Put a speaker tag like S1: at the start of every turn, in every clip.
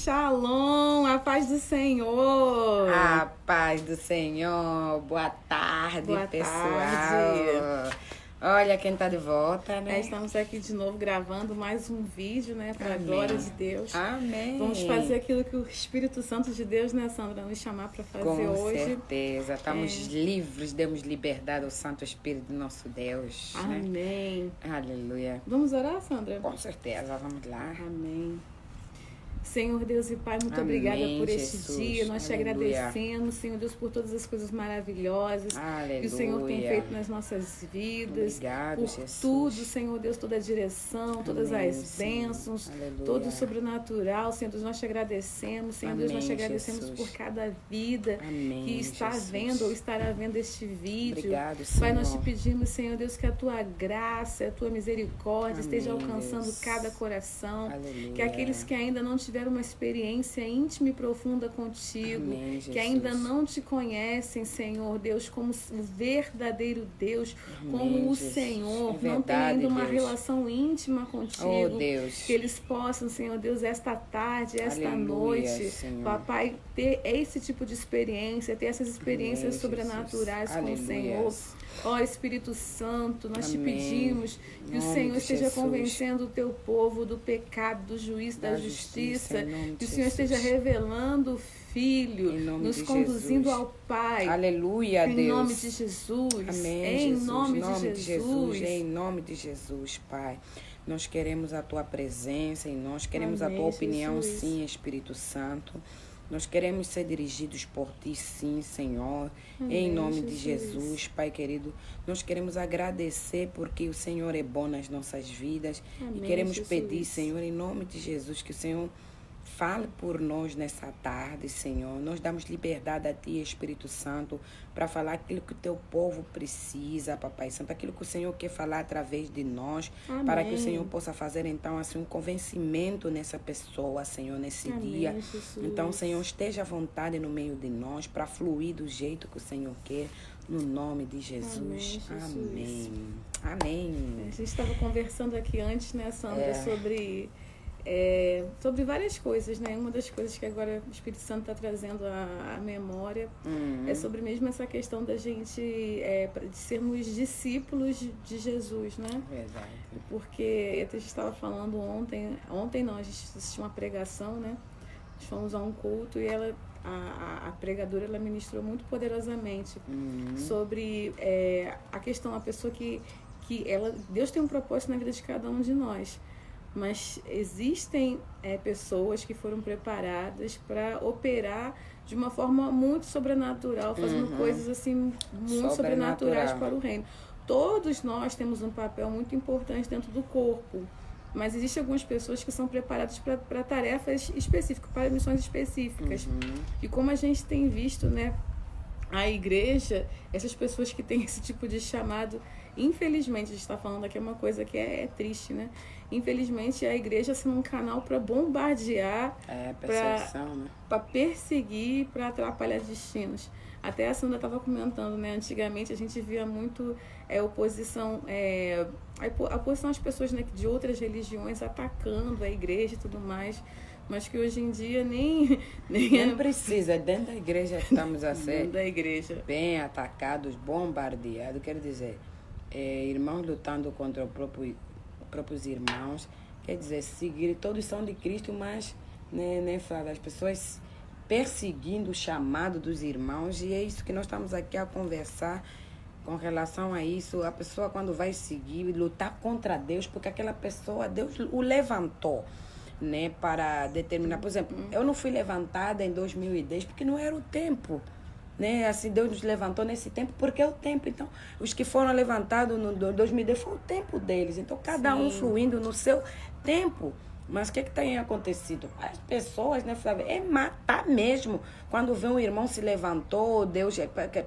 S1: Shalom, a paz do Senhor.
S2: A paz do Senhor. Boa tarde,
S1: Boa
S2: pessoal.
S1: tarde.
S2: Olha quem tá de volta, né?
S1: Estamos aqui de novo gravando mais um vídeo, né? Para a
S2: Amém.
S1: glória de Deus.
S2: Amém.
S1: Vamos fazer aquilo que o Espírito Santo de Deus, né, Sandra, nos chamar para fazer
S2: Com
S1: hoje.
S2: certeza. Estamos livres, demos liberdade ao Santo Espírito do nosso Deus. Né?
S1: Amém.
S2: Aleluia.
S1: Vamos orar, Sandra?
S2: Com certeza, vamos lá.
S1: Amém. Senhor Deus e Pai, muito
S2: Amém,
S1: obrigada por este
S2: Jesus.
S1: dia. Nós te
S2: Aleluia.
S1: agradecemos, Senhor Deus, por todas as coisas maravilhosas
S2: Aleluia.
S1: que o Senhor tem feito nas nossas vidas.
S2: Obrigado,
S1: por
S2: Jesus.
S1: tudo, Senhor Deus, toda a direção, todas
S2: Amém,
S1: as
S2: Senhor.
S1: bênçãos,
S2: Aleluia.
S1: todo o sobrenatural. Senhor Deus, nós te agradecemos. Senhor Deus, nós te
S2: Amém,
S1: agradecemos
S2: Jesus.
S1: por cada vida
S2: Amém,
S1: que está
S2: Jesus.
S1: vendo ou estará vendo este vídeo.
S2: Obrigado,
S1: Pai, nós te
S2: Senhor.
S1: pedimos, Senhor Deus, que a tua graça, a tua misericórdia esteja
S2: Amém,
S1: alcançando
S2: Deus.
S1: cada coração.
S2: Aleluia.
S1: Que aqueles que ainda não tiveram uma experiência íntima e profunda contigo,
S2: Amém, Jesus.
S1: que ainda não te conhecem, Senhor Deus, como o verdadeiro Deus, como
S2: Amém,
S1: o
S2: Jesus.
S1: Senhor,
S2: É
S1: não tem
S2: verdade,
S1: ainda uma
S2: Deus.
S1: relação íntima contigo.
S2: Oh, Deus.
S1: Que eles possam, Senhor Deus, esta tarde, esta
S2: Aleluia,
S1: noite,
S2: Senhor.
S1: papai, ter esse tipo de experiência, ter essas experiências
S2: Amém,
S1: sobrenaturais
S2: Jesus.
S1: com o
S2: Aleluia.
S1: Senhor. Ó Espírito Santo, nós te
S2: Amém.
S1: pedimos que
S2: Em
S1: o
S2: nome
S1: Senhor
S2: de
S1: esteja
S2: Jesus.
S1: convencendo o teu povo do pecado, do juízo, da
S2: Da
S1: justiça,
S2: justiça, em nome
S1: que o
S2: de
S1: Senhor
S2: Jesus.
S1: esteja revelando o Filho,
S2: Em nome
S1: nos
S2: de
S1: conduzindo
S2: Jesus.
S1: ao Pai.
S2: Aleluia,
S1: Em
S2: Deus.
S1: nome de Jesus.
S2: Amém,
S1: Em
S2: Jesus.
S1: nome
S2: Em nome
S1: de Jesus.
S2: Em nome de Jesus, Pai. Nós queremos a Tua presença e nós queremos
S1: Amém,
S2: a Tua opinião,
S1: Jesus.
S2: sim, Espírito Santo. Nós queremos ser dirigidos por Ti, sim, Senhor.
S1: Amém,
S2: Em nome de
S1: Jesus.
S2: Jesus, Pai querido. Nós queremos agradecer porque o Senhor é bom nas nossas vidas.
S1: Amém,
S2: E queremos
S1: Jesus.
S2: pedir, Senhor, em nome de Jesus, que o Senhor fale por nós nessa tarde, Senhor. Nós damos liberdade a Ti, Espírito Santo, para falar aquilo que o Teu povo precisa, Papai Santo. Aquilo que o Senhor quer falar através de nós,
S1: Amém.
S2: para que o Senhor possa fazer, então, assim, um convencimento nessa pessoa, Senhor, nesse
S1: Amém,
S2: dia.
S1: Jesus.
S2: Então, Senhor, esteja à vontade no meio de nós, para fluir do jeito que o Senhor quer, no nome de Jesus.
S1: Amém, Jesus.
S2: Amém. Amém.
S1: A gente estava conversando aqui antes, né, Sandra, sobre várias coisas, né? Uma das coisas que agora o Espírito Santo está trazendo à memória é sobre mesmo essa questão da gente de sermos discípulos de Jesus, né?
S2: Verdade.
S1: Porque a gente estava falando ontem não, a gente assistiu uma pregação, né? Nós fomos a um culto e a pregadora, ela ministrou muito poderosamente sobre a questão, a pessoa que Deus tem um propósito na vida de cada um de nós. Mas existem pessoas que foram preparadas para operar de uma forma muito sobrenatural, fazendo coisas assim muito sobrenaturais para o reino. Todos nós temos um papel muito importante dentro do corpo, mas existem algumas pessoas que são preparadas para tarefas específicas, para missões específicas. E como a gente tem visto, né, a igreja, essas pessoas que têm esse tipo de chamado, infelizmente, a gente está falando aqui uma coisa que é triste, né? Infelizmente, a igreja sendo um canal para bombardear,
S2: Perseguição, né?
S1: para perseguir, para atrapalhar destinos. Até a Sandra estava comentando, né? Antigamente a gente via muito oposição, a oposição às pessoas, né, de outras religiões atacando a igreja e tudo mais. Mas que hoje em dia nem
S2: Não precisa, dentro da igreja estamos a ser
S1: dentro da igreja.
S2: bem atacados, bombardeados. Quer dizer, irmãos lutando contra os próprios irmãos. Quer dizer, seguir, todos são de Cristo, mas nem fala, as pessoas perseguindo o chamado dos irmãos. E é isso que nós estamos aqui a conversar com relação a isso. A pessoa, quando vai seguir, lutar contra Deus, porque aquela pessoa, Deus o levantou, né, para determinar. Por exemplo, eu não fui levantada em 2010 porque não era o tempo, né? Assim, Deus nos levantou nesse tempo porque é o tempo. Então, os que foram levantados no 2010 foi o tempo deles. Então, cada um fluindo no seu tempo. Mas o que tem acontecido? As pessoas, né, Flávia, matar mesmo. Quando vê um irmão se levantou, Deus,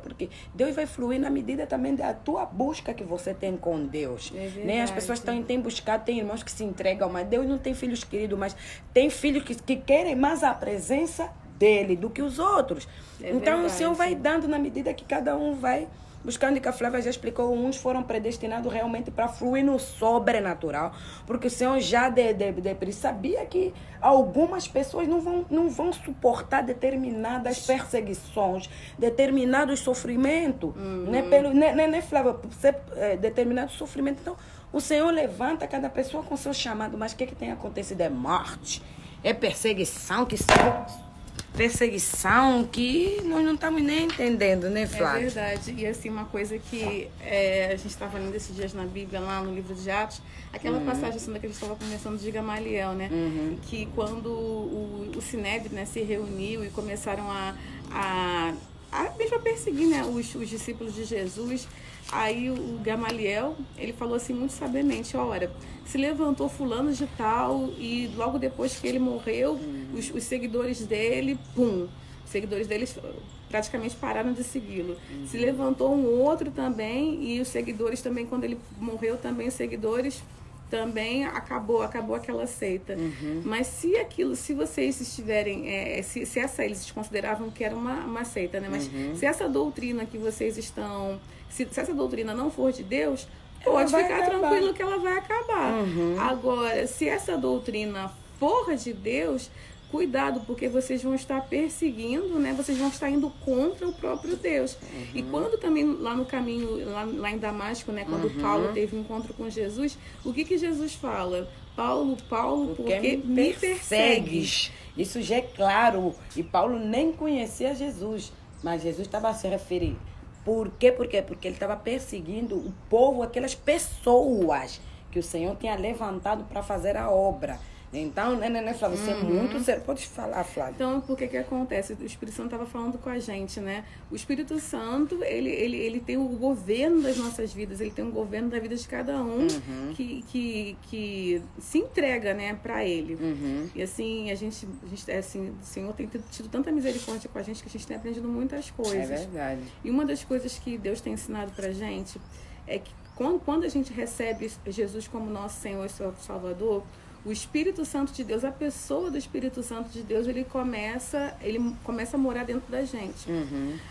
S2: porque Deus vai fluir na medida também da tua busca que você tem com Deus. Né? As pessoas têm buscado, tem irmãos que se entregam, mas Deus não tem filhos queridos, mas tem filhos que querem mais a presença dele do que os outros. Então, o Senhor vai dando na medida que cada um vai buscando, e que a Flávia já explicou, uns foram predestinados realmente para fluir no sobrenatural, porque o Senhor já sabia que algumas pessoas não vão suportar determinadas perseguições, determinados sofrimentos, né, Flávia? Determinado sofrimento. Então, o Senhor levanta cada pessoa com seu chamado, mas o que tem acontecido? É morte, é perseguição, perseguição que nós não estamos nem entendendo, né, Flávia?
S1: É verdade. E assim, uma coisa que a gente estava lendo esses dias na Bíblia, lá no livro de Atos, aquela passagem assim, que a gente estava conversando de Gamaliel, né? Que quando o Sinédrio, né, se reuniu e começaram mesmo a perseguir, né, os discípulos de Jesus, aí o Gamaliel, ele falou assim muito sabiamente: olha, se levantou fulano de tal e logo depois que ele morreu, os seguidores dele, os seguidores deles praticamente pararam de segui-lo. Se levantou um outro também e os seguidores também, quando ele morreu também, os seguidores também acabou aquela seita. Mas se vocês estiverem, se eles consideravam que era uma seita, né? Mas se essa doutrina que vocês estão, se essa doutrina não for de Deus, pode ficar tranquilo que ela vai acabar. Agora, se essa doutrina for de Deus, cuidado, porque vocês vão estar perseguindo, né? Vocês vão estar indo contra o próprio Deus. E quando também lá no caminho, lá em Damasco, né? Quando Paulo teve um encontro com Jesus, o que Jesus fala? Paulo, porque me persegues?
S2: Isso já é claro. E Paulo nem conhecia Jesus, mas Jesus estava a se referir. Por quê? Porque ele estava perseguindo o povo, aquelas pessoas que o Senhor tinha levantado para fazer a obra. Então, né, Flávia, você é muito sério. Pode falar, Flávia.
S1: Então, por que acontece? O Espírito Santo estava falando com a gente, né? O Espírito Santo, ele tem o governo das nossas vidas, ele tem o governo da vida de cada um que se entrega, né, para ele. E assim, a gente assim, o Senhor tem tido tanta misericórdia com a gente que a gente tem aprendido muitas coisas.
S2: É verdade.
S1: E uma das coisas que Deus tem ensinado pra gente é que quando a gente recebe Jesus como nosso Senhor e Salvador, o Espírito Santo de Deus, a pessoa do Espírito Santo de Deus, ele começa a morar dentro da gente.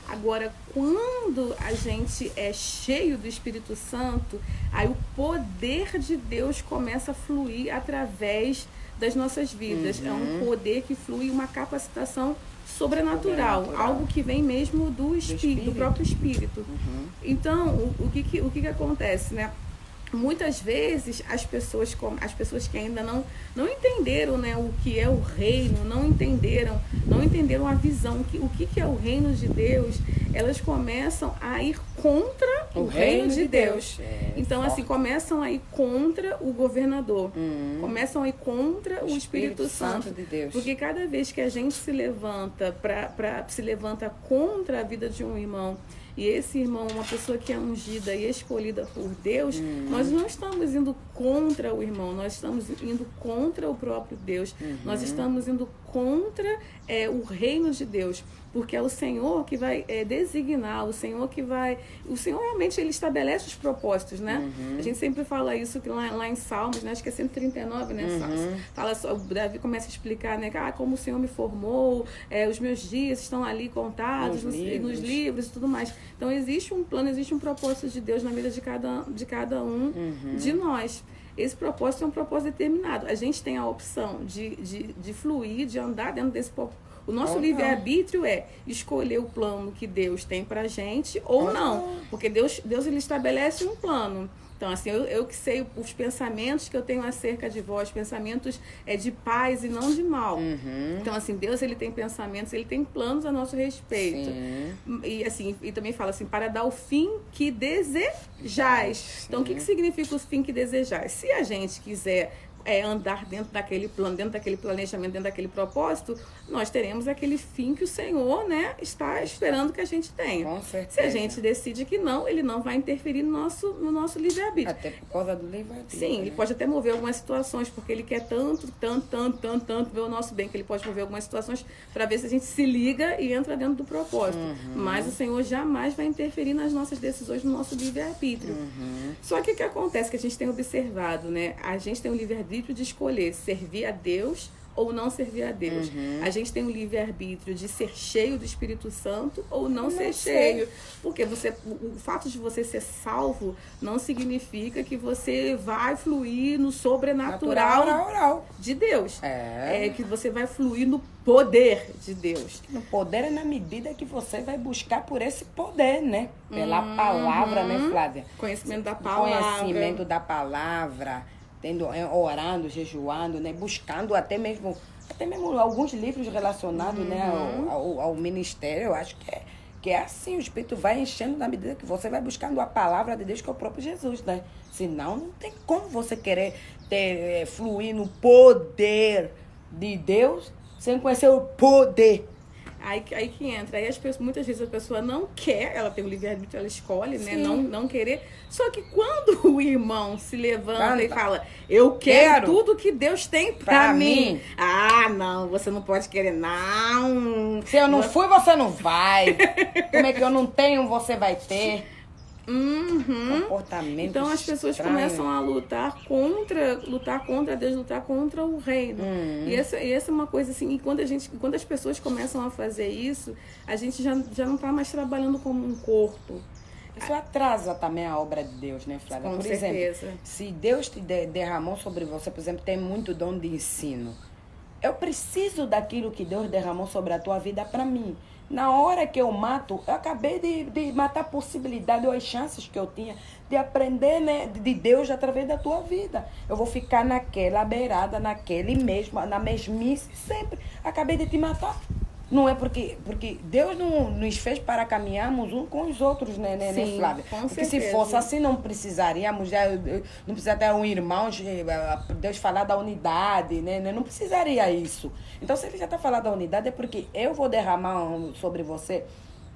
S1: Agora, quando a gente é cheio do Espírito Santo, aí o poder de Deus começa a fluir através das nossas vidas. É um poder que flui, uma capacitação sobrenatural, algo que vem mesmo do próprio Espírito. Então, o que acontece, né? Muitas vezes as pessoas que ainda não entenderam, né, o que é o reino, não entenderam a visão, o que é o reino de Deus, elas começam a ir contra o reino de Deus. Então, assim, começam a ir contra o governador, começam a ir contra o Espírito Santo
S2: de Deus.
S1: Porque cada vez que a gente se levanta contra a vida de um irmão, e esse irmão, uma pessoa que é ungida e escolhida por Deus, nós não estamos indo contra o irmão, nós estamos indo contra o próprio Deus, nós estamos indo contra o reino de Deus, porque é o Senhor que vai designar, o Senhor realmente ele estabelece os propósitos, né? A gente sempre fala isso que lá em Salmos, né? Acho que é 139, né? Fala só, o Davi começa a explicar, né? Como o Senhor me formou, os meus dias estão ali contados nos livros e tudo mais. Então existe um plano, existe um propósito de Deus na vida de cada um de nós. Esse propósito é um propósito determinado. A gente tem a opção de fluir, de andar dentro desse propósito. O nosso livre-arbítrio é escolher o plano que Deus tem pra gente ou não. Porque Deus ele estabelece um plano. Então, assim, eu que sei os pensamentos que eu tenho acerca de vós, pensamentos de paz e não de mal. Então, assim, Deus ele tem pensamentos, ele tem planos a nosso respeito. E assim, e também fala assim, para dar o fim que desejais. Então, o que significa o fim que desejais? Se a gente quiser andar dentro daquele plano, dentro daquele planejamento, dentro daquele propósito, nós teremos aquele fim que o Senhor, né, está esperando que a gente tenha.
S2: Com certeza.
S1: Se a gente decide que não, ele não vai interferir no nosso livre-arbítrio.
S2: Até por causa do livre-arbítrio.
S1: Sim, ele pode até mover algumas situações, porque ele quer tanto ver o nosso bem, que ele pode mover algumas situações para ver se a gente se liga e entra dentro do propósito. Mas o Senhor jamais vai interferir nas nossas decisões, no nosso livre-arbítrio. Só que o que acontece, que a gente tem observado, né? A gente tem o livre-arbítrio de escolher servir a Deus ou não servir a Deus. A gente tem o livre-arbítrio de ser cheio do Espírito Santo ou não ser cheio. Porque o fato de você ser salvo não significa que você vai fluir no sobrenatural de Deus. É que você vai fluir no poder de Deus.
S2: O poder é na medida que você vai buscar por esse poder, né? Pela palavra, né, Flávia?
S1: Conhecimento da palavra.
S2: Conhecimento da palavra, orando, jejuando, né? Buscando até mesmo alguns livros relacionados, né, ao ministério. Eu acho que é assim, o Espírito vai enchendo na medida que você vai buscando a palavra de Deus, que é o próprio Jesus, né? Senão, não tem como você querer fluir no poder de Deus sem conhecer o poder.
S1: Aí que entra. Aí muitas vezes a pessoa não quer, ela tem o livre-arbítrio, ela escolhe, né? Não querer. Só que quando o irmão se levanta e fala, eu quero tudo que Deus tem pra mim. Ah, não, você não pode querer, não.
S2: Se eu não fui, você não vai. Como é que eu não tenho, você vai ter. Comportamento
S1: então as pessoas começam a lutar contra Deus, lutar contra o reino. E essa é uma coisa assim, e quando as pessoas começam a fazer isso, a gente já não está mais trabalhando como um corpo.
S2: Isso atrasa também a obra de Deus, né, Flávia?
S1: Com
S2: certeza.
S1: Exemplo,
S2: se Deus te derramou sobre você, por exemplo, tem muito dom de ensino. Eu preciso daquilo que Deus derramou sobre a tua vida para mim. Na hora que eu mato, eu acabei de matar a possibilidade ou as chances que eu tinha de aprender, né, de Deus através da tua vida. Eu vou ficar naquela beirada, na mesmice sempre. Acabei de te matar. Não é porque Deus não nos fez para caminharmos uns com os outros, né,
S1: Sim,
S2: Flávia? Porque se fosse assim, não precisaríamos, não precisaria ter um irmão, Deus falar da unidade, né? Não precisaria isso. Então, se ele já está falando da unidade, é porque eu vou derramar sobre você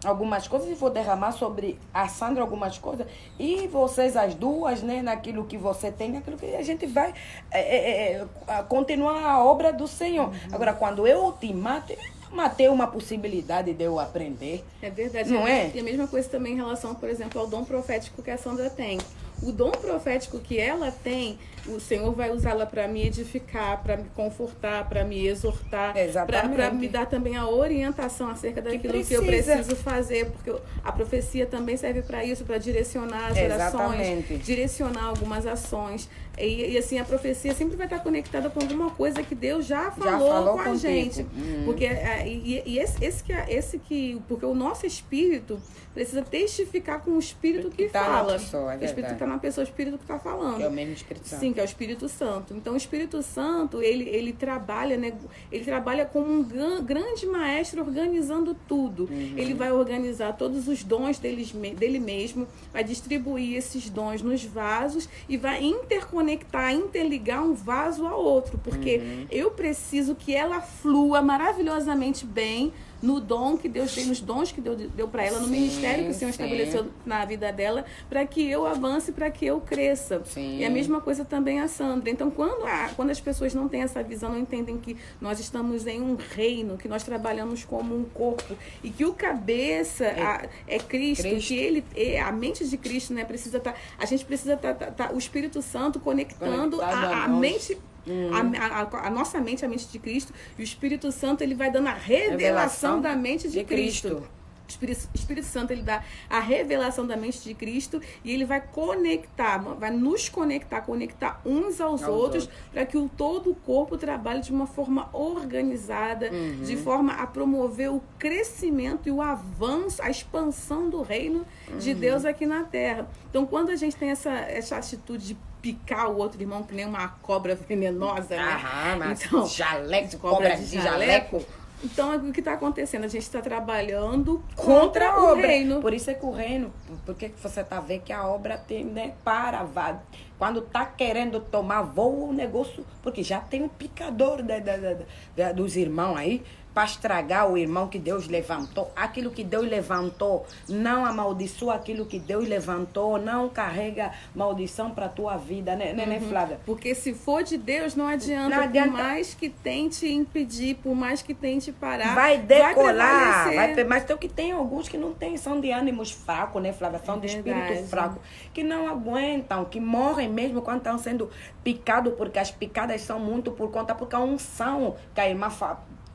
S2: algumas coisas e vou derramar sobre a Sandra algumas coisas e vocês as duas, né, naquilo que você tem, naquilo que a gente vai continuar a obra do Senhor. Agora, quando eu te mato, matei uma possibilidade de eu aprender.
S1: É verdade.
S2: Não é?
S1: E a mesma coisa também em relação, por exemplo, ao dom profético que a Sandra tem. O dom profético que ela tem, o Senhor vai usá-la para me edificar, para me confortar, para me exortar, para me dar também a orientação acerca daquilo que eu preciso fazer, porque a profecia também serve para isso, para direcionar as orações, direcionar algumas ações. E assim, a profecia sempre vai estar conectada com alguma coisa que Deus já falou com a gente. Porque porque o nosso espírito precisa testificar com o espírito que fala.
S2: Pessoa,
S1: o espírito que está na pessoa, o espírito que está falando.
S2: Que é o mesmo Espírito Santo.
S1: Sim, que é o Espírito Santo. Então, o Espírito Santo, ele trabalha, né? Ele trabalha como um grande maestro organizando tudo. Ele vai organizar todos os dons dele mesmo, vai distribuir esses dons nos vasos e vai interligar um vaso ao outro, porque eu preciso que ela flua maravilhosamente bem no dom que Deus tem, nos dons que Deus deu para ela, no ministério que o Senhor estabeleceu na vida dela, para que eu avance, para que eu cresça.
S2: Sim.
S1: E a mesma coisa também a Sandra. Então, quando as pessoas não têm essa visão, não entendem que nós estamos em um reino, que nós trabalhamos como um corpo, e que o cabeça é Cristo, que a mente de Cristo, né, precisa estar, a gente precisa estar o Espírito Santo conectando a mente, a nossa mente, a mente de Cristo, e o Espírito Santo, ele vai dando a revelação da mente de Cristo. O Espírito Santo, ele dá a revelação da mente de Cristo e ele vai nos conectar uns aos outros, para que todo o corpo trabalhe de uma forma organizada, de forma a promover o crescimento e o avanço, a expansão do reino de Deus aqui na Terra. Então, quando a gente tem essa atitude de picar o outro irmão que nem uma cobra venenosa, né?
S2: Então, jaleco, cobra de jaleco.
S1: Então, o que está acontecendo? A gente está trabalhando contra o reino.
S2: Por isso é que o reino, porque você está vendo que a obra tem, né, quando está querendo tomar voo, o negócio, porque já tem um picador dos irmãos aí, para estragar o irmão que Deus levantou. Aquilo que Deus levantou, não amaldiçoa aquilo que Deus levantou, não carrega maldição para a tua vida, né, Flávia?
S1: Porque se for de Deus, não adianta. Por mais que tente impedir, por mais que tente parar,
S2: vai decolar. Mas tem alguns que não tem, são de ânimos fracos, né, Flávia? São de espírito fraco, que não aguentam, que morrem mesmo quando estão sendo picados, porque as picadas são muito por conta, porque a unção que a irmã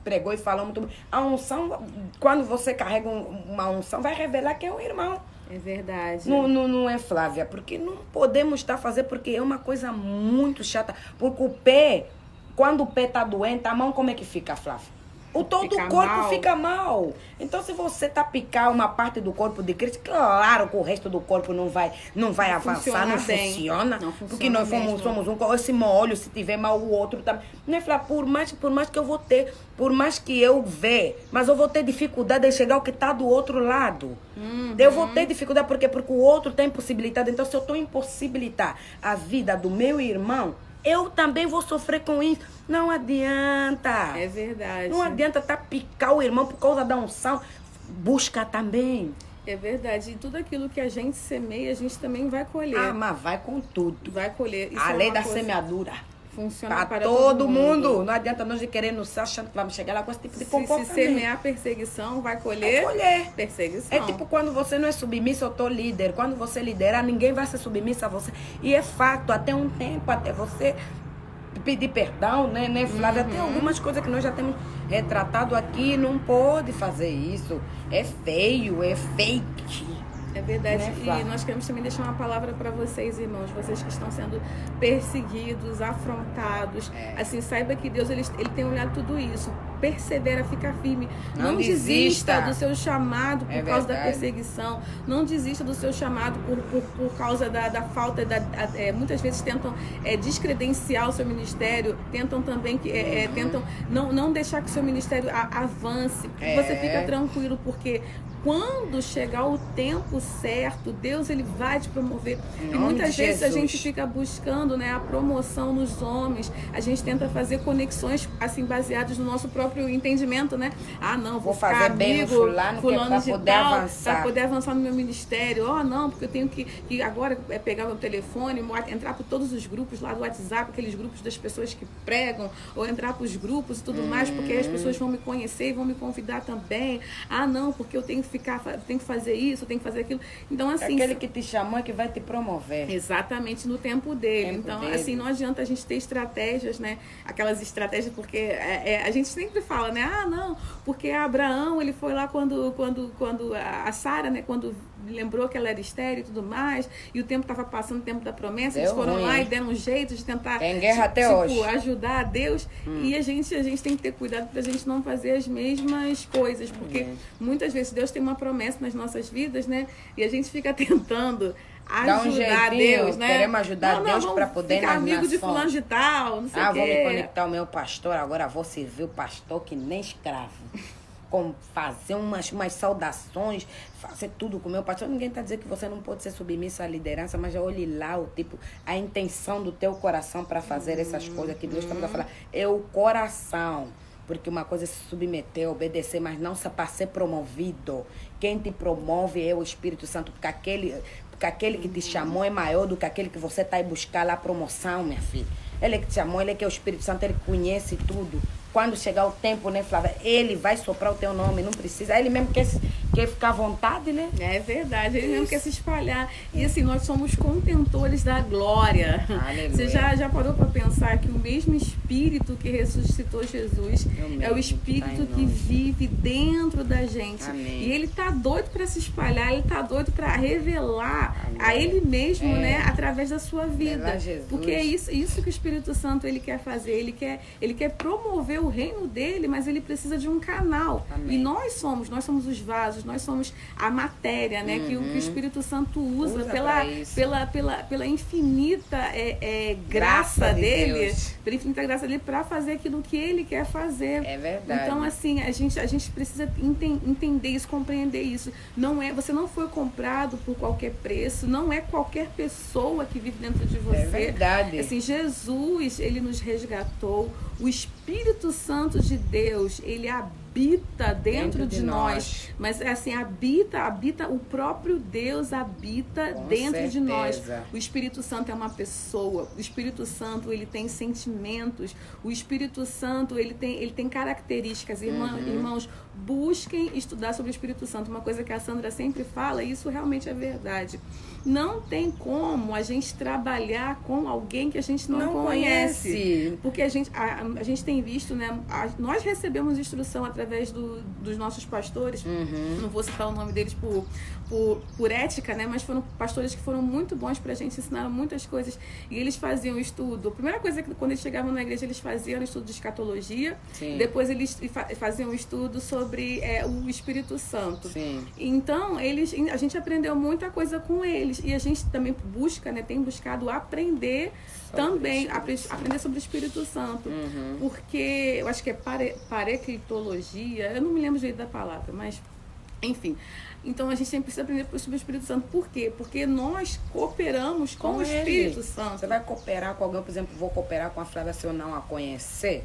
S2: pregou e falou muito bem. A unção, quando você carrega uma unção, vai revelar que é um irmão.
S1: É verdade.
S2: Não é, Flávia? Porque não podemos estar fazendo, porque é uma coisa muito chata. Porque o pé, quando o pé está doente, a mão como é que fica, Flávia? Todo o corpo fica mal. Então, se você picar uma parte do corpo de Cristo, claro que o resto do corpo não vai avançar, não funciona. Porque nós somos um. Esse molho, se tiver mal, o outro também. Não é, Flávia? Por mais que eu vou ter, por mais que eu ver, mas eu vou ter dificuldade de chegar ao que está do outro lado. Eu vou ter dificuldade, porque o outro está impossibilitado. Então, se eu estou impossibilitar a vida do meu irmão, eu também vou sofrer com isso. Não adianta.
S1: É verdade.
S2: Não adianta picar o irmão por causa da unção. Busca também.
S1: É verdade. E tudo aquilo que a gente semeia, a gente também vai colher.
S2: Ah, mas vai com tudo.
S1: Vai colher. Isso
S2: a lei da semeadura.
S1: Funciona para
S2: todo mundo. Não adianta nós querer no céu achando que vamos chegar lá com esse tipo de comportamento.
S1: Se semear perseguição, vai colher perseguição.
S2: É tipo quando você não é submissa, eu tô líder. Quando você lidera, ninguém vai ser submissa a você. E é fato, até um tempo, até você pedir perdão, né, Flávia? Tem algumas coisas que nós já temos retratado aqui. Não pode fazer isso. É feio, é fake.
S1: É verdade. E nós queremos também deixar uma palavra para vocês, irmãos, vocês que estão sendo perseguidos, afrontados. Assim, saiba que Deus ele tem olhado tudo isso. Persevera, fica firme. Não desista do seu chamado por causa da perseguição. Não desista do seu chamado por causa da falta. Muitas vezes tentam descredenciar o seu ministério, tentam também tentam não deixar que o seu ministério avance. Você fica tranquilo, porque quando chegar o tempo certo, Deus ele vai te promover. E muitas vezes a gente fica buscando, né, a promoção nos homens. A gente tenta fazer conexões assim baseadas no nosso próprio entendimento, né? Ah, não, vou ficar
S2: fazer bem no fulano
S1: de
S2: poder
S1: tal,
S2: avançar.
S1: para poder avançar no meu ministério. Oh, não, porque eu tenho que agora pegar meu telefone, entrar por todos os grupos lá do WhatsApp, aqueles grupos das pessoas que pregam, ou entrar para os grupos e tudo mais, porque aí as pessoas vão me conhecer e vão me convidar também. Ah, não, porque eu tenho que fazer isso, eu tenho que fazer aquilo. Então, assim...
S2: Aquele que te chamou é que vai te promover.
S1: Exatamente, no tempo dele. Assim, não adianta a gente ter estratégias, né? Aquelas estratégias, porque a gente sempre fala, né? Ah, não, porque Abraão, ele foi lá quando a Sara, né? Quando lembrou que ela era estéril e tudo mais, e o tempo estava passando, o tempo da promessa, eles foram lá e deram um jeito de tentar
S2: tem guerra até hoje.
S1: Ajudar a Deus. E a gente tem que ter cuidado pra gente não fazer as mesmas coisas, porque muitas vezes Deus tem uma promessa nas nossas vidas, né? E a gente fica tentando ajudar Deus, né?
S2: Queremos ajudar Deus para poder
S1: ficar
S2: nas
S1: amigo
S2: nações.
S1: De fulano de tal, não sei o quê.
S2: Vou me conectar ao meu pastor, agora vou servir o pastor que nem escravo. Como fazer umas saudações, fazer tudo com o meu pastor. Ninguém está dizendo que você não pode ser submissa à liderança, mas olhe lá a intenção do teu coração para fazer essas coisas que Deus está a falar. É o coração. Porque uma coisa é se submeter, obedecer, mas não para ser promovido. Quem te promove é o Espírito Santo, porque aquele que te chamou é maior do que aquele que você está aí buscar lá a promoção, minha filha. Ele que te chamou, ele que é o Espírito Santo, ele conhece tudo. Quando chegar o tempo, né, Flávia, ele vai soprar o teu nome, não precisa. Ele mesmo quer ficar à vontade, né?
S1: É verdade, ele mesmo quer se espalhar. E assim, nós somos contentores da glória.
S2: Aleluia.
S1: Você já parou para pensar que o mesmo Espírito que ressuscitou Jesus é o Espírito que vive dentro da gente.
S2: Amém.
S1: E ele tá doido para se espalhar, ele tá doido para revelar a ele mesmo, né, através da sua vida. Porque é isso que o Espírito Santo ele quer fazer. Ele quer promover o reino dele, mas ele precisa de um canal.
S2: Amém.
S1: E nós somos os vasos, nós somos a matéria, né, que o Espírito Santo usa pela infinita graça dele, pela infinita graça dele para fazer aquilo que ele quer fazer.
S2: É verdade.
S1: Então, assim, a gente precisa entender isso, compreender isso. Você não foi comprado por qualquer preço, não é qualquer pessoa que vive dentro de você.
S2: É verdade.
S1: Assim, Jesus, ele nos resgatou. O Espírito Santo de Deus, ele habita dentro de nós. Mas assim, habita, o próprio Deus habita
S2: Com
S1: dentro
S2: certeza.
S1: de nós. O Espírito Santo é uma pessoa. O Espírito Santo, ele tem sentimentos. O Espírito Santo, ele tem características. Irmãos, busquem estudar sobre o Espírito Santo. Uma coisa que a Sandra sempre fala, e isso realmente é verdade. Não tem como a gente trabalhar com alguém que a gente não conhece. Porque a gente tem visto, né? Nós recebemos instrução através dos nossos pastores. Não vou citar o nome deles por ética, né? Mas foram pastores que foram muito bons pra gente, ensinaram muitas coisas. E eles faziam estudo. A primeira coisa que quando eles chegavam na igreja, eles faziam estudo de escatologia.
S2: Sim.
S1: Depois eles faziam um estudo sobre o Espírito Santo.
S2: Sim.
S1: Então, a gente aprendeu muita coisa com eles. E a gente também busca, né? Tem buscado aprender também, aprender sobre o Espírito Santo. Porque eu acho que é pareclitologia, eu não me lembro o jeito da palavra, mas enfim. Então a gente sempre precisa aprender sobre o Espírito Santo. Por quê? Porque nós cooperamos com o Espírito Santo.
S2: Você vai cooperar com alguém, por exemplo, vou cooperar com a Flávia se eu não a conhecer.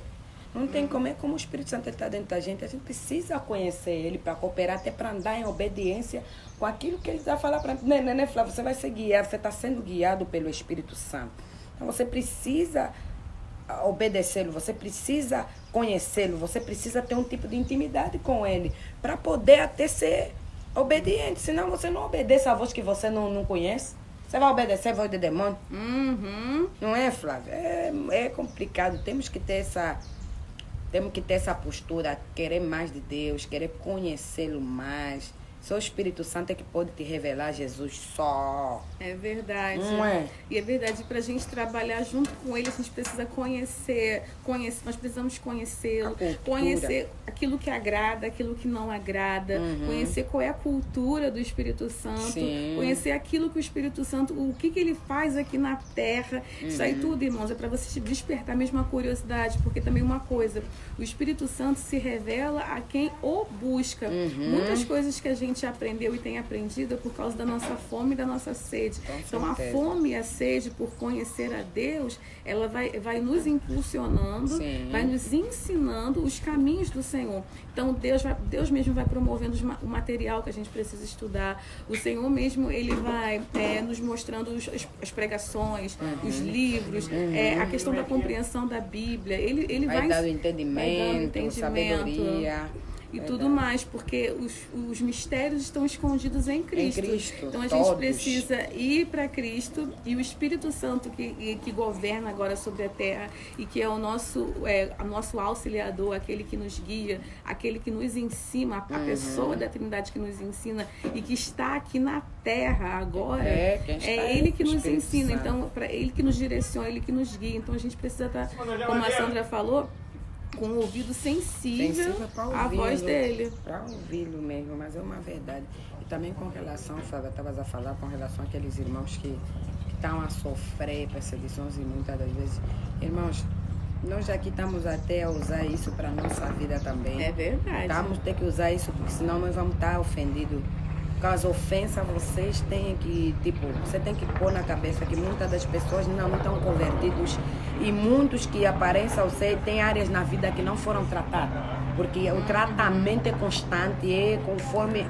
S2: Não tem como, é como o Espírito Santo está dentro da gente. A gente precisa conhecer ele para cooperar, até para andar em obediência com aquilo que ele vai falar para mim. Né, Flávia? Você vai ser guiado, você está sendo guiado pelo Espírito Santo. Então você precisa obedecê-lo, você precisa conhecê-lo, você precisa ter um tipo de intimidade com ele para poder até ser obediente. Senão você não obedece a voz que você não conhece. Você vai obedecer a voz do demônio? Não é, Flávia? É complicado. Temos que ter essa postura, querer mais de Deus, querer conhecê-lo mais. Só o Espírito Santo é que pode te revelar Jesus só.
S1: É verdade.
S2: Não é?
S1: E é verdade, para a gente trabalhar junto com ele, a gente precisa conhecer, nós precisamos conhecê-lo, conhecer aquilo que agrada, aquilo que não agrada, conhecer qual é a cultura do Espírito Santo, conhecer aquilo que o Espírito Santo, o que ele faz aqui na Terra. Isso aí tudo, irmãos, é para você despertar mesmo a curiosidade, porque também uma coisa, o Espírito Santo se revela a quem o busca. Muitas coisas que a gente aprendeu e tem aprendido por causa da nossa fome e da nossa sede. Então a fome e a sede por conhecer a Deus, ela vai nos impulsionando, vai nos ensinando os caminhos do Senhor. Então Deus mesmo vai promovendo o material que a gente precisa estudar. O Senhor mesmo, ele vai nos mostrando as pregações, os livros, a questão da compreensão da Bíblia. Ele vai
S2: dar o entendimento, sabedoria.
S1: E tudo mais, porque os mistérios estão escondidos em Cristo. Então a gente precisa ir para Cristo, e o Espírito Santo que governa agora sobre a terra e que é o nosso auxiliador, aquele que nos guia, aquele que nos ensina, a pessoa da Trindade que nos ensina e que está aqui na terra agora, ele que nos ensina. Então, ele que nos direciona, ele que nos guia. Então a gente precisa estar, como a Sandra falou, com o ouvido sensível à voz dele.
S2: Para ouvi-lo mesmo, mas é uma verdade. E também com relação, Flávia, estavas a falar, com relação àqueles irmãos que estão a sofrer perseguições e muitas das vezes. Irmãos, nós aqui estamos até a usar isso para a nossa vida também.
S1: É verdade.
S2: Estamos a ter que usar isso, porque senão nós vamos estar ofendidos. Com as ofensas, vocês têm que, você tem que pôr na cabeça que muitas das pessoas não estão convertidos e muitos que apareçam ser têm áreas na vida que não foram tratadas, porque o tratamento é constante, é conforme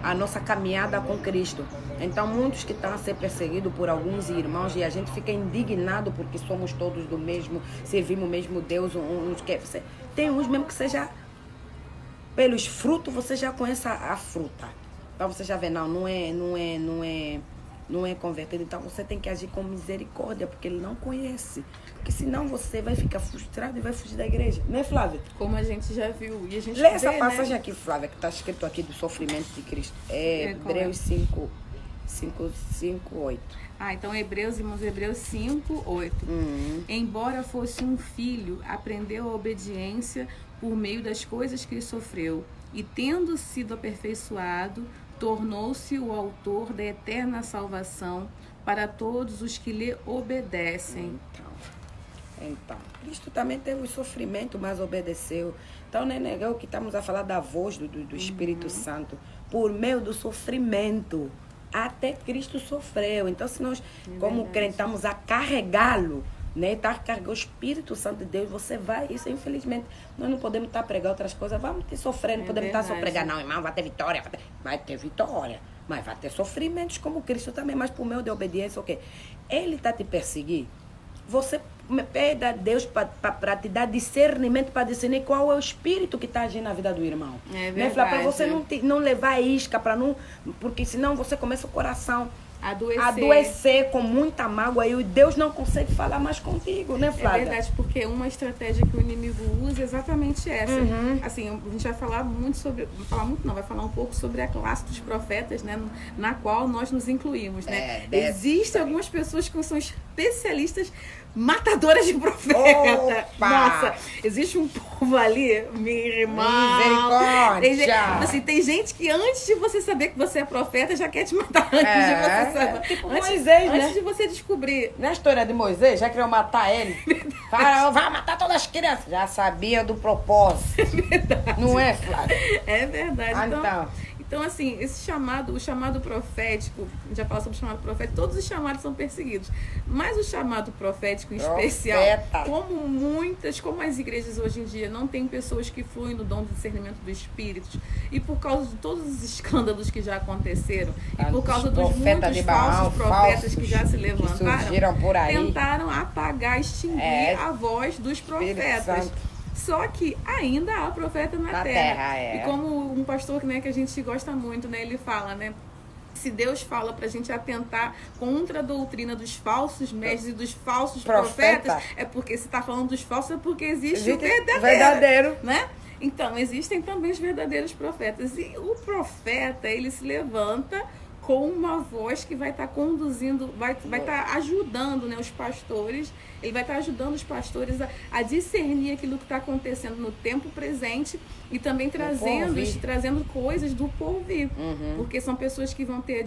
S2: a nossa caminhada com Cristo. Então, muitos que estão a ser perseguidos por alguns irmãos e a gente fica indignado porque somos todos do mesmo, servimos o mesmo Deus, tem uns mesmo que seja pelos frutos, você já conhece a fruta. Então você já vê, não é convertido. Então você tem que agir com misericórdia, porque ele não conhece. Porque senão você vai ficar frustrado e vai fugir da igreja. Não é, Flávia?
S1: Como a gente já viu. E a gente
S2: lê essa passagem aqui, Flávia, que está escrito aqui do sofrimento de Cristo. Hebreus 5, 8.
S1: Então Hebreus 5, 8. Embora fosse um filho, aprendeu a obediência por meio das coisas que ele sofreu. E tendo sido aperfeiçoado, tornou-se o autor da eterna salvação para todos os que lhe obedecem.
S2: Então, Cristo também teve o sofrimento, mas obedeceu. Então, não é negou que estamos a falar da voz do Espírito Santo. Por meio do sofrimento, até Cristo sofreu. Então, se nós, como crentes, estamos a carregá-lo, né? Tá carregando o Espírito Santo de Deus, você vai. Isso, infelizmente, nós não podemos estar pregando outras coisas. Vamos ter sofrer, não podemos estar só pregar. Não, irmão, vai ter vitória. Vai ter vitória. Mas vai ter sofrimentos como Cristo também. Mas por meio de obediência, o quê? Ele está te perseguindo. Você pede a Deus para te dar discernimento, para discernir qual é o espírito que está agindo na vida do irmão.
S1: É
S2: né?
S1: verdade.
S2: Para você não levar isca, porque senão você começa o coração adoecer com muita mágoa e Deus não consegue falar mais contigo, né, Flávia?
S1: É verdade, porque uma estratégia que o inimigo usa é exatamente essa. Assim, a gente vai falar muito sobre, vai falar um pouco sobre a classe dos profetas, né, na qual nós nos incluímos, né? Existem algumas pessoas que são especialistas matadoras de profeta.
S2: Opa!
S1: Nossa, existe um povo ali, minha irmã.
S2: Misericórdia!
S1: Assim, tem gente que antes de você saber que você é profeta, já quer te matar antes de você saber.
S2: Tipo Moisés, né?
S1: Antes de você descobrir.
S2: Na história de Moisés, já queriam matar ele. Faraó vai matar todas as crianças. Já sabia do propósito. Não é, Flávia?
S1: É verdade.
S2: Então,
S1: assim, o chamado profético, a gente já falou sobre o chamado profético, todos os chamados são perseguidos. Mas o chamado profético em especial, como as igrejas hoje em dia não têm pessoas que fluem no dom do discernimento do Espírito, e por causa de todos os escândalos que já aconteceram, e por causa dos muitos falsos profetas que já se levantaram,
S2: por aí,
S1: tentaram apagar, extinguir a voz dos profetas. Só que ainda há profeta na terra. E como um pastor, né, que a gente gosta muito, né, ele fala, né, se Deus fala pra gente atentar contra a doutrina dos falsos mestres e dos falsos profetas, é porque se tá falando dos falsos, é porque existe o verdadeiro. Né? Então, existem também os verdadeiros profetas. E o profeta, ele se levanta com uma voz que vai estar conduzindo, vai estar ajudando, né, os pastores, ele vai estar ajudando os pastores a discernir aquilo que está acontecendo no tempo presente e também trazendo coisas do porvir. Porque são pessoas que vão ter,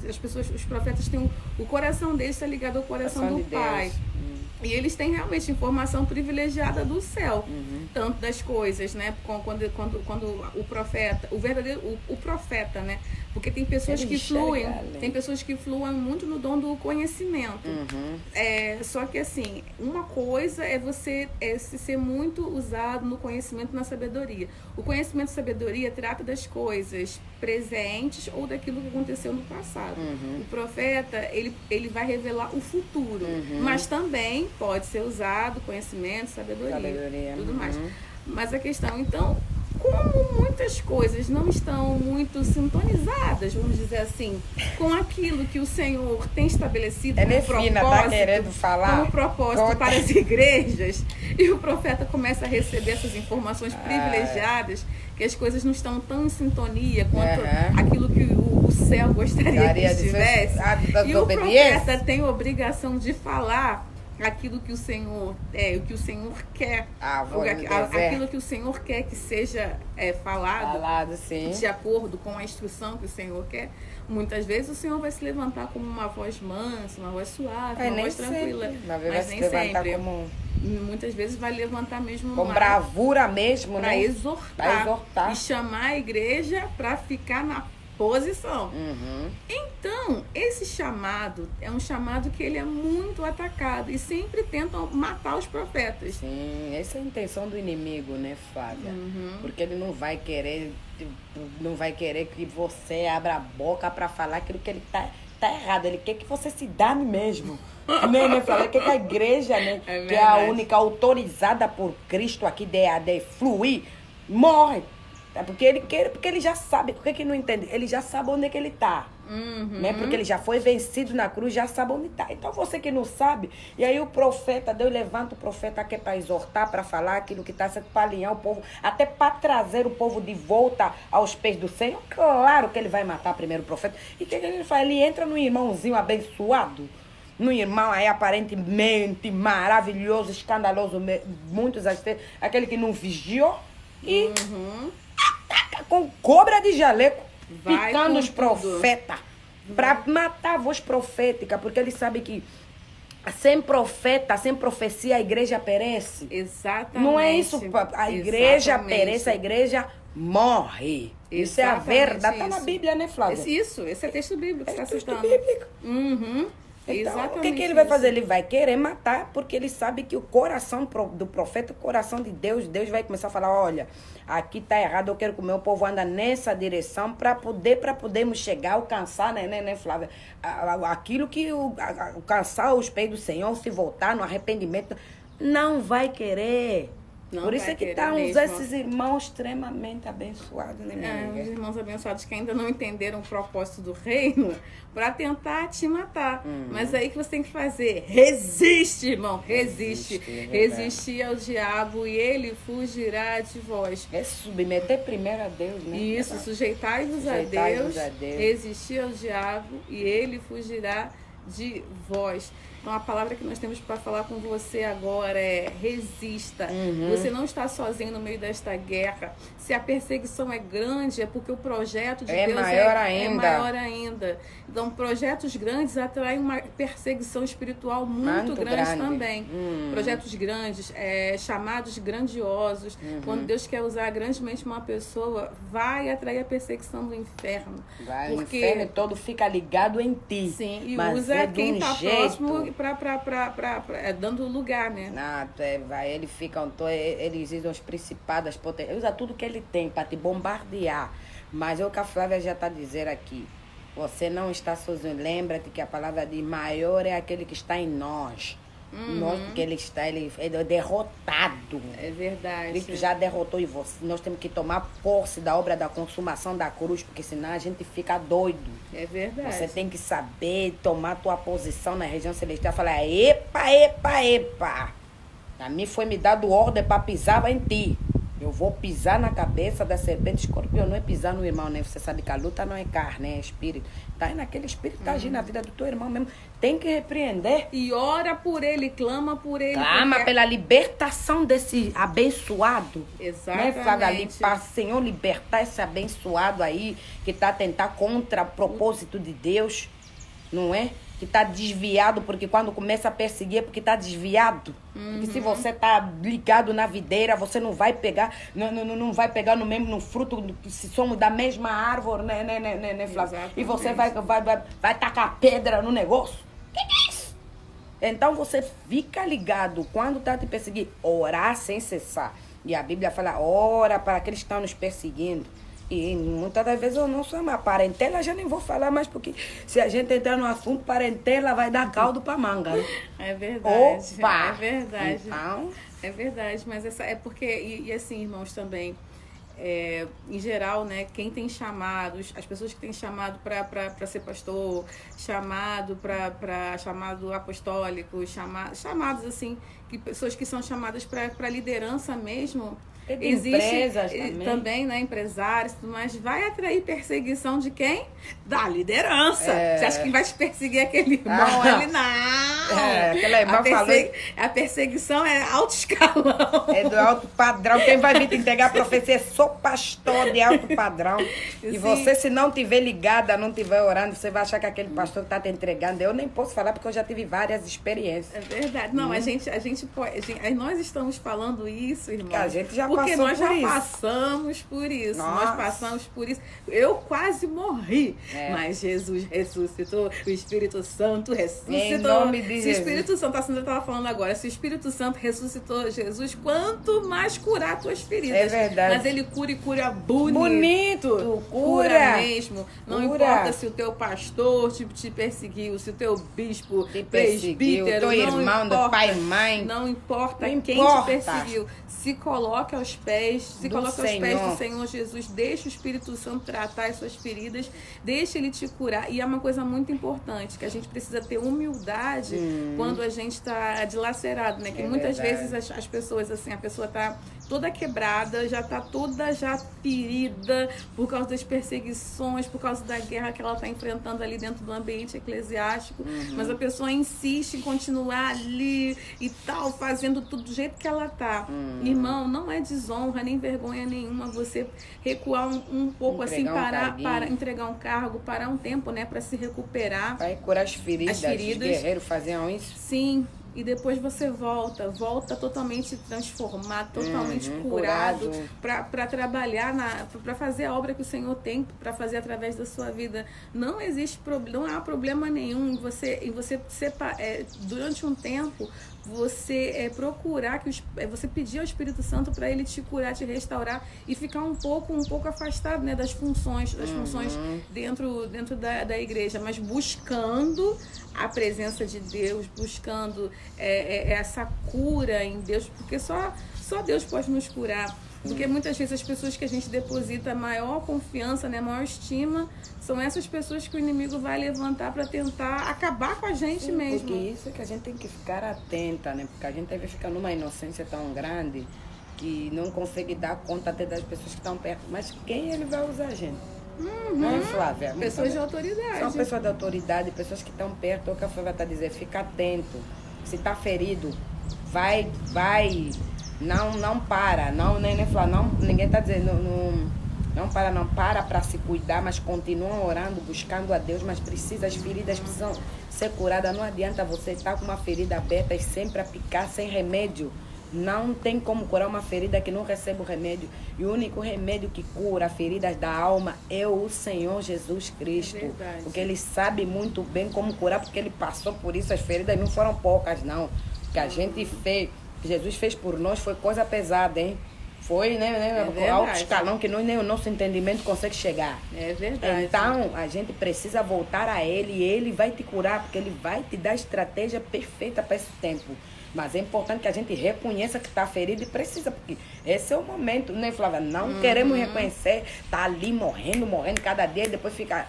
S1: os profetas têm o coração deles está ligado ao coração do Pai. E eles têm realmente informação privilegiada do céu, tanto das coisas, né? Quando o profeta, o profeta, né? Porque tem pessoas que fluem muito no dom do conhecimento. Só que assim, uma coisa é você ser muito usado no conhecimento, na sabedoria. O conhecimento e sabedoria trata das coisas presentes ou daquilo que aconteceu no passado. O profeta, ele vai revelar o futuro, mas também pode ser usado conhecimento, sabedoria. Tudo mais. Mas a questão, então, como muitas coisas não estão muito sintonizadas, vamos dizer assim, com aquilo que o Senhor tem estabelecido como propósito para as igrejas, e o profeta começa a receber essas informações privilegiadas, que as coisas não estão tão em sintonia quanto aquilo que o céu gostaria que estivesse. E o profeta tem a obrigação de falar aquilo que o Senhor o que o Senhor quer, aquilo que o Senhor quer que seja falado
S2: sim,
S1: de acordo com a instrução que o Senhor quer. Muitas vezes o Senhor vai se levantar como uma voz mansa, uma voz suave, uma voz tranquila, mas nem sempre. Muitas vezes vai levantar mesmo
S2: com bravura mesmo,
S1: para exortar e chamar a igreja para ficar na posição. Então, esse chamado é um chamado que ele é muito atacado e sempre tentam matar os profetas.
S2: Sim, essa é a intenção do inimigo, né, Flávia? Porque ele não vai querer que você abra a boca para falar aquilo que ele tá errado. Ele quer que você se dane mesmo. né, Flávia? Que a igreja, né, que é a única autorizada por Cristo aqui de fluir, morre. Porque ele já sabe. Por que não entende? Ele já sabe onde é que ele está. Né? Porque ele já foi vencido na cruz, já sabe onde está. Então você que não sabe, e aí o profeta, Deus levanta o profeta aqui para exortar, para falar aquilo que está sendo, para alinhar o povo, até para trazer o povo de volta aos pés do Senhor. Claro que ele vai matar primeiro o profeta. E o que ele faz? Ele entra num irmãozinho abençoado, num irmão aí aparentemente maravilhoso, escandaloso, muitos vezes, aquele que não vigiou, e com cobra de jaleco, picando os profetas, para matar a voz profética, porque ele sabe que sem profeta, sem profecia, a igreja perece.
S1: Exatamente.
S2: Não é isso, a igreja perece, a igreja morre. Isso é a verdade. Está na Bíblia, né, Flávia?
S1: Esse é texto bíblico que você está citando.
S2: Bíblico. Então, o que ele vai fazer? Ele vai querer matar, porque ele sabe que o coração do profeta, o coração de Deus, Deus vai começar a falar, olha, aqui está errado, eu quero que o meu povo ande nessa direção para podermos chegar, alcançar, né, Flávia? Aquilo que alcançar os pés do Senhor, se voltar no arrependimento, não vai querer.
S1: Não
S2: Por isso
S1: vai
S2: é que
S1: querer
S2: estão
S1: mesmo.
S2: esses irmãos extremamente abençoados, né, minha amiga?
S1: Os irmãos abençoados que ainda não entenderam o propósito do reino para tentar te matar. Mas aí que você tem que fazer? Resiste, irmão, resiste. Resistir ao diabo e ele fugirá de vós.
S2: É submeter primeiro a Deus, né?
S1: Isso, sujeitai-vos a Deus, resistir ao diabo e ele fugirá de vós. Então a palavra que nós temos para falar com você agora é resista. Você não está sozinho no meio desta guerra. Se a perseguição é grande, é porque o projeto de Deus é maior ainda. Então projetos grandes atraem uma perseguição espiritual muito grande também. Projetos grandes, chamados grandiosos. Quando Deus quer usar grandemente uma pessoa, vai atrair a perseguição do inferno.
S2: O inferno todo fica ligado em ti.
S1: Sim, e
S2: mas
S1: usa quem está próximo para dando lugar, né?
S2: Eles ficam, eles usam os principados, usa tudo que ele tem para te bombardear. Mas o que a Flávia já está dizendo aqui, você não está sozinho. Lembra-te que a palavra diz, maior é aquele que está em nós. Nós, porque ele é derrotado.
S1: É verdade.
S2: Cristo já derrotou e nós temos que tomar posse da obra da consumação da cruz, porque senão a gente fica doido.
S1: É verdade.
S2: Você tem que saber tomar tua posição na região celestial e falar, epa. A mim foi me dado ordem para pisar em ti. Eu vou pisar na cabeça da serpente escorpião, não é pisar no irmão, né? Você sabe que a luta não é carne, é espírito. Tá aí naquele espírito, tá agindo na vida do teu irmão mesmo. Tem que repreender.
S1: E ora por ele, clama por ele.
S2: Clama pela libertação desse abençoado.
S1: Exatamente.
S2: Né, Flávia? Para o Senhor libertar esse abençoado aí, que tá a tentar contra o propósito de Deus, não é? Que tá desviado, porque quando começa a perseguir é porque tá desviado. Porque se você tá ligado na videira, você não vai pegar, não vai pegar no fruto, se somos da mesma árvore, né, Flávia? E você vai tacar pedra no negócio. Que é isso? Então você fica ligado quando tá te perseguindo, orar sem cessar. E a Bíblia fala, ora para aqueles que estão nos perseguindo. E muitas das vezes eu não sou uma parentela, já nem vou falar mais, porque se a gente entrar no assunto parentela, vai dar caldo pra manga. Né?
S1: É verdade.
S2: Opa!
S1: É verdade.
S2: Então...
S1: É verdade, mas essa é porque, e assim, irmãos, também, em geral, né, quem tem chamados, as pessoas que têm chamado para ser pastor, chamado chamado apostólico, chamados assim, pessoas que são chamadas para liderança mesmo.
S2: Empresas
S1: também, né, empresários, mas vai atrair perseguição de quem? Da liderança. Você acha que vai te perseguir aquele irmão ali? Não!
S2: Aquela irmã falou.
S1: A perseguição é alto escalão.
S2: É do alto padrão. Quem vai vir te entregar a profecia? Sou pastor de alto padrão. E você, se não tiver ligada, não tiver orando, você vai achar que aquele pastor está te entregando. Eu nem posso falar porque eu já tive várias experiências.
S1: É verdade. Não, a gente pode. Nós estamos falando isso, irmão.
S2: Que a gente já
S1: porque nós já
S2: isso.
S1: passamos por isso.
S2: Nossa.
S1: Nós passamos por isso. Eu quase morri. Mas Jesus ressuscitou. O Espírito Santo ressuscitou.
S2: Em nome de
S1: Se o
S2: Jesus.
S1: Espírito Santo, a Sandra estava falando agora, se o Espírito Santo ressuscitou Jesus, quanto mais curar tuas feridas.
S2: É verdade.
S1: Mas ele cura e cura bonito.
S2: Bonito.
S1: Cura mesmo. Não
S2: Cura.
S1: importa se o teu pastor te perseguiu, se o teu bispo,
S2: Te perseguiu,
S1: presbítero,
S2: teu irmão, do pai e mãe.
S1: Não importa
S2: Não
S1: quem
S2: importa.
S1: te perseguiu. Se coloque aos pés, do Senhor Jesus. Deixa o Espírito Santo tratar as suas feridas, deixa ele te curar. E é uma coisa muito importante, que a gente precisa ter humildade quando a gente está dilacerado, né? Que muitas vezes as pessoas, assim, a pessoa está toda quebrada, já está toda ferida por causa das perseguições, por causa da guerra que ela está enfrentando ali dentro do ambiente eclesiástico. Mas a pessoa insiste em continuar ali e tal, fazendo tudo do jeito que ela está. Irmão, não é desonra nem vergonha nenhuma você recuar um pouco, assim, para entregar um cargo, parar um tempo, né, para se recuperar.
S2: Vai curar as feridas. Os guerreiros faziam isso.
S1: Sim. e depois você volta totalmente transformado, totalmente curado, para trabalhar, para fazer a obra que o Senhor tem para fazer através da sua vida. Não existe problema, não há problema nenhum em você durante um tempo, você procurar, você pedir ao Espírito Santo para ele te curar, te restaurar e ficar um pouco afastado, né, das funções dentro da igreja, mas buscando a presença de Deus, buscando essa cura em Deus, porque só Deus pode nos curar. Porque muitas vezes as pessoas que a gente deposita maior confiança, né, maior estima, são essas pessoas que o inimigo vai levantar para tentar acabar com a gente mesmo.
S2: Porque isso é que a gente tem que ficar atenta, né? Porque a gente deve ficar numa inocência tão grande que não consegue dar conta até das pessoas que estão perto. Mas quem ele vai usar, gente? Não é, Flávia?
S1: Pessoas de autoridade.
S2: São pessoas de autoridade, pessoas que estão perto. O que a Flávia está dizendo, fica atento. Se está ferido, vai... Não para, ninguém está dizendo, não para se cuidar, mas continua orando, buscando a Deus, mas as feridas precisam ser curadas. Não adianta você estar com uma ferida aberta e sempre a picar sem remédio. Não tem como curar uma ferida que não recebe o remédio. E o único remédio que cura feridas da alma é o Senhor Jesus Cristo.
S1: É,
S2: porque Ele sabe muito bem como curar, porque Ele passou por isso. As feridas não foram poucas, não. Que a gente fez... Jesus fez por nós foi coisa pesada, hein? Foi, né? Alto escalão que nem o nosso entendimento consegue chegar.
S1: É verdade.
S2: Então, a gente precisa voltar a Ele e Ele vai te curar, porque Ele vai te dar a estratégia perfeita para esse tempo. Mas é importante que a gente reconheça que está ferido e precisa, porque esse é o momento, né, Flávia? Não queremos reconhecer, tá ali morrendo cada dia e depois fica...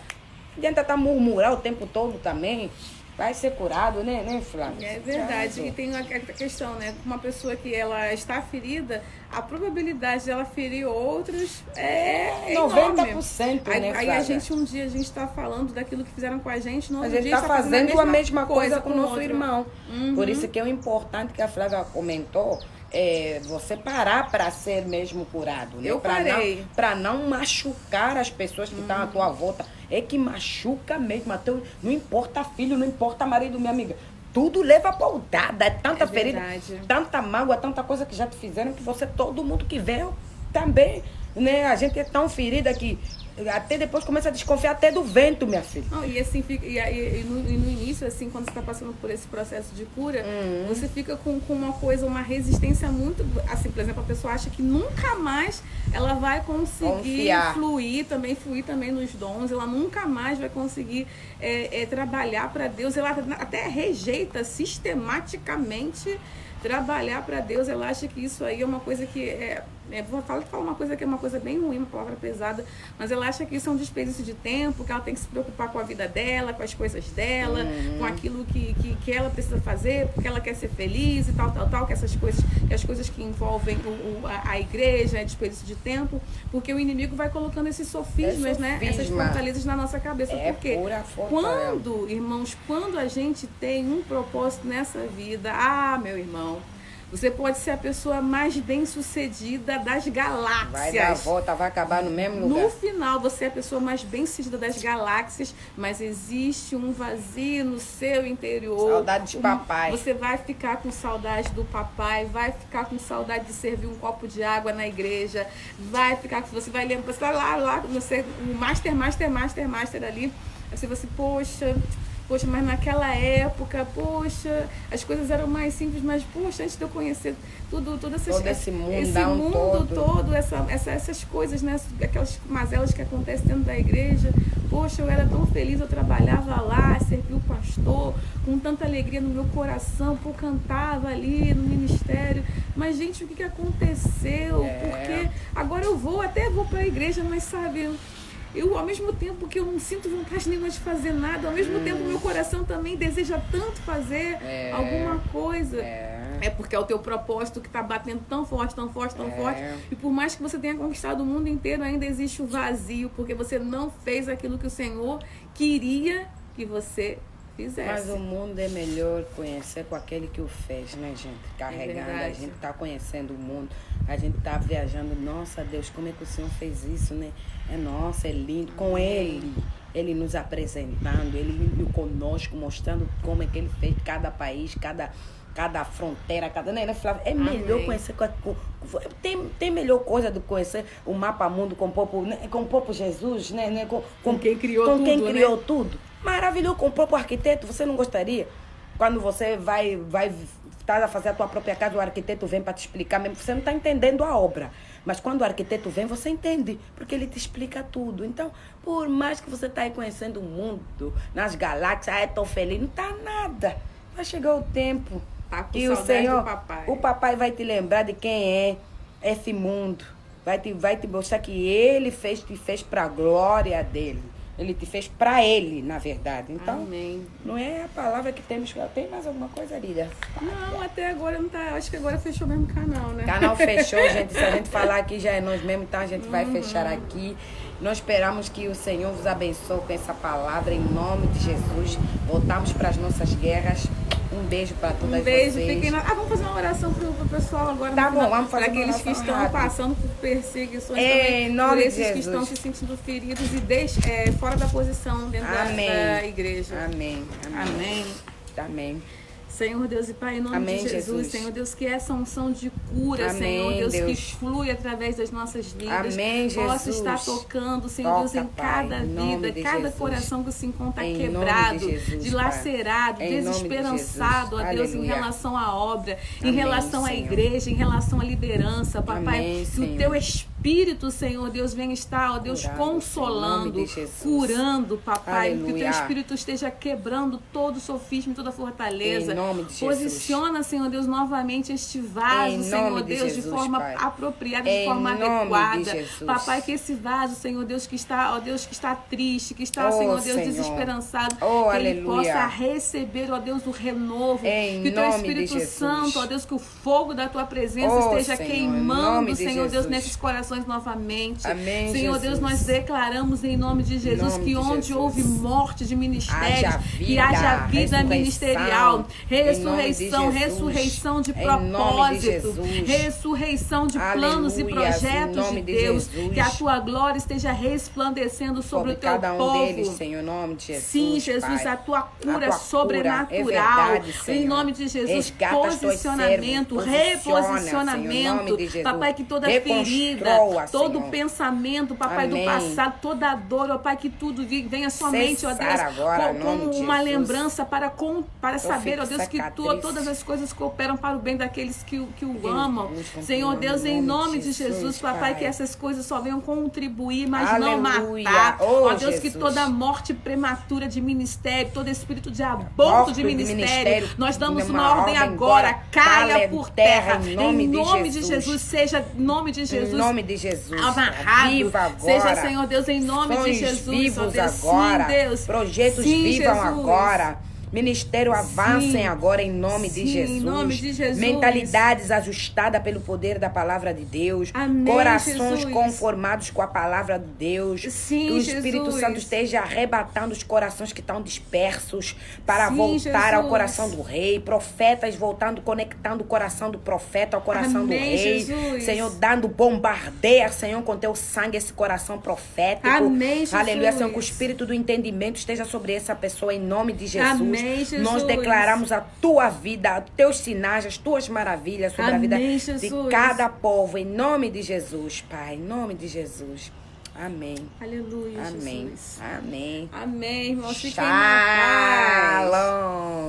S2: Não adianta murmurar o tempo todo também. Vai ser curado, né, Flávia?
S1: É verdade. E tem a questão, né? Uma pessoa que ela está ferida, a probabilidade de ela ferir outros é
S2: 90%, né,
S1: Aí a gente está falando daquilo que fizeram com a gente, no outro
S2: dia a gente está fazendo a mesma coisa com o nosso irmão. Por isso que é o importante que a Flávia comentou, você parar para ser mesmo curado, né?
S1: Eu parei.
S2: Para não machucar as pessoas que estão à tua volta. É que machuca mesmo. Não importa filho, não importa marido, minha amiga. Tudo leva paulada. É tanta ferida, tanta mágoa, tanta coisa que já te fizeram que todo mundo que vê também, né? A gente é tão ferida que até depois começa a desconfiar até do vento, minha filha.
S1: Não, e assim, no início, assim, quando você está passando por esse processo de cura, você fica com uma resistência muito... Assim, por exemplo, a pessoa acha que nunca mais ela vai conseguir fluir também nos dons, ela nunca mais vai conseguir trabalhar para Deus, ela até rejeita sistematicamente trabalhar para Deus. Ela acha que isso aí é uma coisa que vou falar uma coisa que é uma coisa bem ruim, uma palavra pesada, mas ela acha que isso é um desperdício de tempo, que ela tem que se preocupar com a vida dela, com as coisas dela, com aquilo que ela precisa fazer, porque ela quer ser feliz e tal, que as coisas que envolvem a igreja é desperdício de tempo, porque o inimigo vai colocando esses sofismas, né? Essas fortalezas na nossa cabeça. Porque quando a gente tem um propósito nessa vida, meu irmão, você pode ser a pessoa mais bem-sucedida das galáxias.
S2: Vai dar a volta, vai acabar no mesmo lugar.
S1: No final, você é a pessoa mais bem-sucedida das galáxias, mas existe um vazio no seu interior.
S2: Saudade de papai.
S1: Você vai ficar com saudade do papai, vai ficar com saudade de servir um copo de água na igreja, você vai lembrar, você tá lá, você, o master ali, assim, você, poxa, mas naquela época, as coisas eram mais simples, mas, antes de eu conhecer todo esse mundo todo, essas coisas, né, aquelas mazelas que acontecem dentro da igreja, eu era tão feliz, eu trabalhava lá, servia o pastor, com tanta alegria no meu coração, cantava ali no ministério, mas, gente, o que aconteceu? Porque agora eu vou para a igreja, mas, sabe... ao mesmo tempo que eu não sinto vontade nenhuma de fazer nada, ao mesmo tempo meu coração também deseja tanto fazer alguma coisa. É porque é o teu propósito que está batendo tão forte. E por mais que você tenha conquistado o mundo inteiro, ainda existe o vazio, porque você não fez aquilo que o Senhor queria que você fizesse.
S2: Mas o mundo é melhor conhecer com aquele que o fez, né, gente? Carregando, a gente está conhecendo o mundo, a gente está viajando. Nossa, Deus, como é que o Senhor fez isso, né? É lindo. Com Ele nos apresentando, Ele conosco, mostrando como é que Ele fez cada país, cada fronteira, né, Flávia? É melhor conhecer... Tem melhor coisa do que conhecer o mapa mundo com o próprio Jesus, né?
S1: Com quem criou
S2: com
S1: tudo,
S2: quem criou tudo. Maravilhoso, com o próprio arquiteto. Você não gostaria? Quando você vai tá a fazer a tua própria casa, o arquiteto vem para te explicar, mesmo você não está entendendo a obra. Mas quando o arquiteto vem, você entende, porque ele te explica tudo. Então, por mais que você está aí conhecendo o mundo, nas galáxias, estou feliz, não está nada. Vai chegar o tempo
S1: e o Senhor,
S2: o papai vai te lembrar de quem é esse mundo. Vai te mostrar que ele te fez para a glória dele. Ele te fez para ele, na verdade. Então,
S1: amém.
S2: Não é a palavra que temos. Tem mais alguma coisa, Lídia?
S1: Não, até agora não tá. Acho que agora fechou mesmo o canal, né?
S2: Canal fechou, gente. Se a gente falar aqui já é nós mesmo, então a gente vai fechar aqui. Nós esperamos que o Senhor vos abençoe com essa palavra, em nome de Jesus. Voltamos para as nossas guerras. Um beijo para todas vocês.
S1: Fiquem vamos fazer uma oração pro pessoal agora.
S2: Tá bom, vamos fazer
S1: uma oração. Para aqueles que estão
S2: rápido.
S1: Passando por perseguições
S2: Em
S1: também,
S2: nome
S1: por
S2: de
S1: esses que
S2: Jesus.
S1: estão se sentindo feridos e fora da posição dentro da igreja.
S2: Amém.
S1: Amém.
S2: Amém.
S1: Senhor Deus e Pai, em nome
S2: Amém,
S1: de Jesus, Senhor Deus, que essa unção de cura,
S2: Amém,
S1: Senhor Deus,
S2: Deus,
S1: que flui através das nossas vidas,
S2: Amém, Jesus,
S1: possa estar tocando, Senhor Deus, em cada vida, cada coração que se encontra quebrado, dilacerado, desesperançado, ó Deus, em relação à obra, em relação à igreja, em relação à liderança, Papai, que o Teu Espírito, Senhor Deus, venha estar, ó Deus, consolando, curando, Papai, que o Teu Espírito esteja quebrando todo o sofisma e toda a fortaleza. Posiciona, Senhor Deus, novamente este vaso, Senhor Deus, de forma apropriada, de forma adequada. Papai, que esse vaso, Senhor Deus, que está, ó Deus, que está triste, que está, Senhor Deus, desesperançado, que ele possa receber, ó Deus, o renovo, que o Teu Espírito Santo, ó Deus, que o fogo da Tua presença esteja queimando, Senhor Deus, nesses corações novamente.
S2: Amém,
S1: Senhor Deus, nós declaramos em nome de Jesus que onde houve morte de ministérios, que haja vida ministerial, ressurreição de propósito, ressurreição de planos e projetos de Deus, que a Tua glória esteja resplandecendo sobre o Teu povo.
S2: Deles, Senhor, em nome de Jesus.
S1: Sim, Jesus,
S2: Pai,
S1: a Tua cura sobrenatural, em nome de Jesus, posicionamento, reposicionamento, Papai, que toda ferida, todo pensamento, Papai, do passado, toda dor, ó Pai, que tudo venha somente, ó Deus, como uma lembrança para saber, ó Deus, que todas as coisas cooperam para o bem daqueles que o amam. Senhor Deus, em nome de Jesus, Papai, que essas coisas só venham contribuir, mas não matar. Ó Deus, que toda morte prematura de ministério, todo espírito de aborto de ministério, nós damos uma ordem agora, caia por terra. Em nome de Jesus, seja em nome de Jesus, amarrado. Seja, Senhor Deus, em nome de Jesus.
S2: Vivos agora.
S1: Sim, Deus.
S2: Projetos vivam agora. Ministério avancem agora em nome de Jesus.
S1: Em nome de Jesus.
S2: Mentalidades ajustadas pelo poder da palavra de Deus.
S1: Amém,
S2: corações
S1: Jesus.
S2: Conformados com a palavra de Deus.
S1: Sim,
S2: que o Espírito
S1: Jesus.
S2: Santo esteja arrebatando os corações que estão dispersos para
S1: Sim,
S2: voltar
S1: Jesus.
S2: ao coração do rei. Profetas voltando, conectando o coração do profeta ao coração
S1: Amém,
S2: do rei.
S1: Jesus.
S2: Senhor, dando bombardeia, Senhor, com teu sangue esse coração profético.
S1: Amém, Jesus.
S2: Aleluia, Senhor, que o Espírito do entendimento esteja sobre essa pessoa em nome de Jesus.
S1: Amém, Jesus.
S2: Nós declaramos a tua vida, os teus sinais, as tuas maravilhas sobre a vida
S1: Jesus.
S2: de cada povo, em nome de Jesus, Pai, em nome de Jesus. Amém.
S1: Aleluia,
S2: Amém.
S1: Jesus.
S2: Amém.
S1: Amém, irmãos. Fiquem na paz.
S2: Shalom.